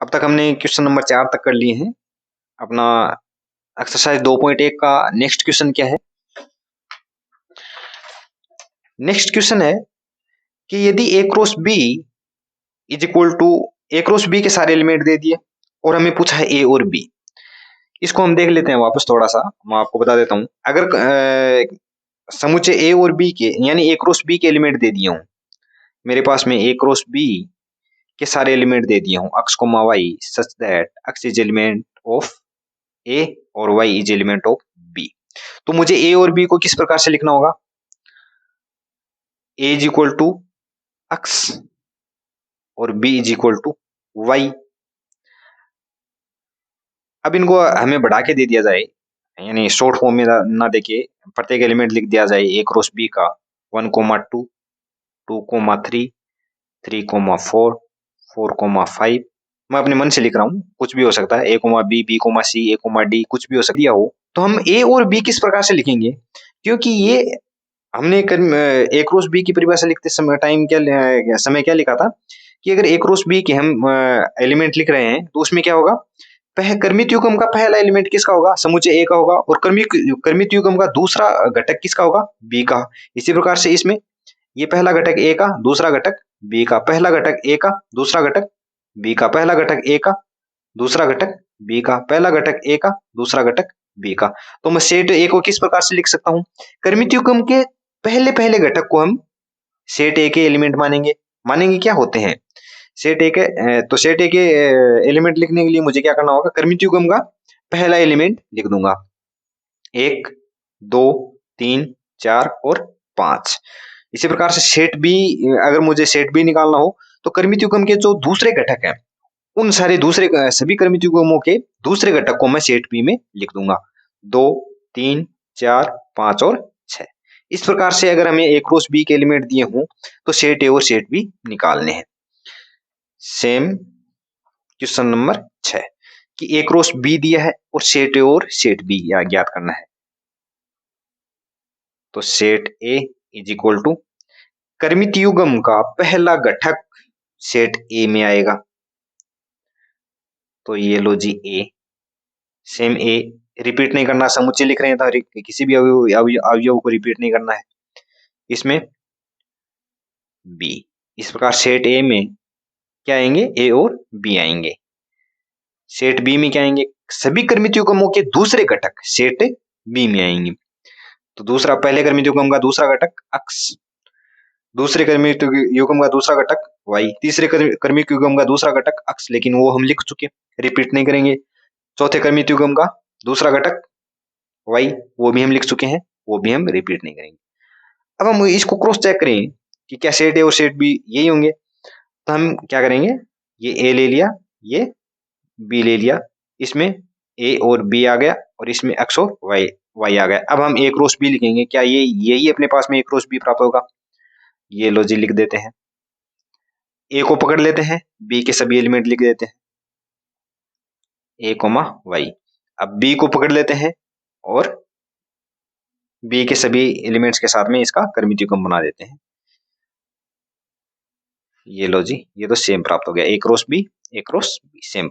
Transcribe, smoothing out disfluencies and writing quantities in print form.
अब तक हमने क्वेश्चन नंबर 4 तक कर लिए हैं। अपना एक्सरसाइज 2.1 का नेक्स्ट क्वेश्चन क्या है? नेक्स्ट क्वेश्चन है कि यदि A cross B is equal to A cross B के सारे एलिमेंट दे दिए और हमें पूछा है ए और बी। इसको हम देख लेते हैं वापस थोड़ा सा, मैं आपको बता देता हूँ। अगर समुच्चय ए और बी के यानी ए क्रॉस बी के एलिमेंट दे दिए हूँ, मेरे पास में ए क्रॉस बी के सारे एलिमेंट दे दिए हूँ x, y such that x is element of A और y is element of B. तो मुझे ए और बी को किस प्रकार से लिखना होगा? A is equal to x और b is equal to y। अब इनको हमें बढ़ा के दे दिया जाए, यानी शॉर्ट फॉर्म में ना देके प्रत्येक एलिमेंट लिख दिया जाए ए क्रॉस बी का 1,2, 2,3, 3,4, 4,5। मैं अपने मन से लिख रहा हूँ, कुछ भी हो सकता है, A comma B, B comma C, A comma D, कुछ भी हो सकता हो। तो हम ए और बी किस प्रकार से लिखेंगे? क्योंकि ये हमने ए क्रॉस बी की परिभाषा लिखते समय क्या लिखा था कि अगर ए क्रॉस बी के हम एलिमेंट लिख रहे हैं तो उसमें क्या होगा? क्रमित युग्म का पहला एलिमेंट किसका होगा? समुच्चय ए का होगा, और क्रमित युग्म का दूसरा घटक किसका होगा? बी का। इसी प्रकार से इसमें ये पहला घटक ए का, दूसरा घटक बी का, पहला घटक ए का, दूसरा घटक बी का, पहला घटक ए का, दूसरा घटक बी का, पहला घटक ए का, दूसरा घटक बी का। तो मैं सेट ए को किस प्रकार से लिख सकता हूँ? क्रमित युग्म के पहले पहले घटक को हम सेट ए के एलिमेंट मानेंगे क्या होते हैं सेट ए के। तो सेट ए के एलिमेंट लिखने के लिए मुझे क्या करना होगा? क्रमित युग्म का पहला एलिमेंट लिख दूंगा, 1, 2, 3, 4 और 5। इसी प्रकार से सेट बी, अगर मुझे सेट बी निकालना हो तो क्रमित युग्म के जो दूसरे घटक हैं उन सभी क्रमित युग्मों के दूसरे घटक को मैं सेट बी में लिख दूंगा, 2, 3, 4, 5 और 6। इस प्रकार से अगर हमें ए क्रॉस बी के एलिमेंट दिए हों तो सेट ए और सेट बी निकालने हैं। सेम क्वेश्चन नंबर 6 कि ए क्रॉस बी दिया है और सेट बी ज्ञात करना है। तो set A is equal to क्रमित युग्म का पहला घटक सेट ए में आएगा, तो ये लो जी ए। सेम ए, रिपीट नहीं करना, समुच्चय लिख रहे हैं तो किसी भी अवयव को रिपीट नहीं करना है। इसमें बी, इस प्रकार सेट ए में क्या आएंगे? ए और बी आएंगे। सेट बी में क्या आएंगे? सभी क्रमित युग्मों के दूसरे घटक सेट बी में आएंगे। तो दूसरा, पहले क्रमित युग्म का दूसरा घटक x, दूसरे क्रमित युग्म का दूसरा घटक y, तीसरे क्रमिक युग्म का दूसरा घटक x, लेकिन वो हम लिख चुके, रिपीट नहीं करेंगे। चौथे क्रमित युग्म का दूसरा घटक y, वो भी हम लिख चुके हैं, वो भी हम रिपीट नहीं करेंगे। अब हम इसको क्रॉस चेक करें कि क्या सेट ए और सेट बी यही होंगे। तो हम क्या करेंगे? ये ए ले लिया, ये बी ले लिया, इसमें ए और बी आ गया और इसमें एक्स और वाई आ गया। अब हम ए क्रॉस बी लिखेंगे, क्या ये यही अपने पास में ए क्रॉस बी प्राप्त होगा? ये लो जी लिख देते हैं, ए को पकड़ लेते हैं, बी के सभी एलिमेंट लिख देते हैं, ए कोमा वाई। अब बी को पकड़ लेते हैं और बी के सभी एलिमेंट्स के साथ में इसका क्रमित युग्म बना देते हैं। ये लो जी, ये तो सेम प्राप्त हो गया, ए क्रॉस बी सेम